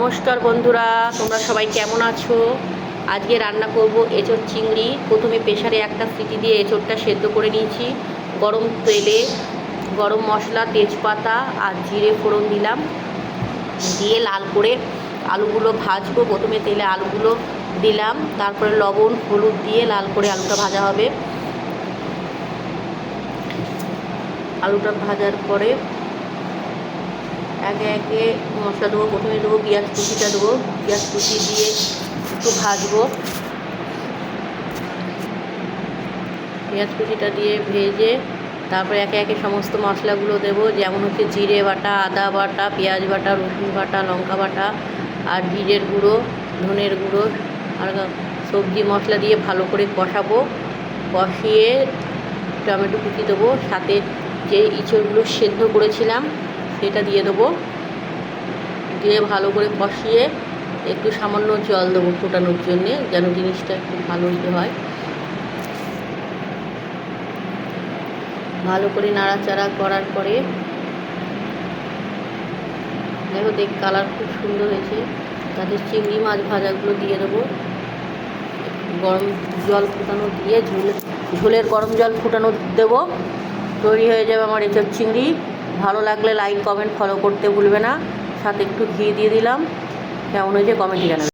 নমস্কার বন্ধুরা, তোমরা সবাই কেমন আছো? আজকে রান্না করব এঁচোড় চিংড়ি। প্রথমে প্রেসারে একটা সিটি দিয়ে এঁচোড়টা সেদ্ধ করে নিয়েছি। গরম তেলে গরম মশলা, তেজপাতা আর জিরে ফোড়ন দিলাম, দিয়ে লাল করে আলুগুলো ভাজবো। প্রথমে তেলে আলুগুলো দিলাম, তারপরে লবণ হলুদ দিয়ে লাল করে আলুটা ভাজা হবে। আলুটা ভাজার পরে একে একে মশলা দেবো। প্রথমে দেবো পেঁয়াজ কুচিটা, দেবো পেঁয়াজ কুচি দিয়ে একটু ভাজবো। পেঁয়াজ কুচিটা দিয়ে ভেজে তারপরে একে একে সমস্ত মশলাগুলো দেবো, যেমন হচ্ছে জিরে বাটা, আদা বাটা, পেঁয়াজ বাটা, রসুন বাটা, লঙ্কা বাটা আর জিরের গুঁড়ো, ধনের গুঁড়ো আর সবজি মশলা দিয়ে ভালো করে কষাবো। কষিয়ে টমেটো কুচি দেবো, সাথে যে ইঁচড়গুলো সেদ্ধ করেছিলাম সেটা দিয়ে দেবো। দিয়ে ভালো করে কষিয়ে একটু সামান্য জল দেবো ফোটানোর জন্যে, যেন জিনিসটা একটু ভালো হয়। ভালো করে নাড়াচাড়া করার পরে দেখো কালার খুব সুন্দর হয়েছে। তাতে চিংড়ি মাছ ভাজাগুলো দিয়ে দেবো। গরম জল ফুটানো দিয়ে ঝোলের গরম জল ফুটানো দেবো। তৈরি হয়ে যাবে আমার এঁচোড় চিংড়ি। ভালো লাগলে লাইক, কমেন্ট, ফলো করতে ভুলবে না। সাথে একটু ঘি দিয়ে দিলাম। কেমন হয়েছে কমেন্টে জানাবে।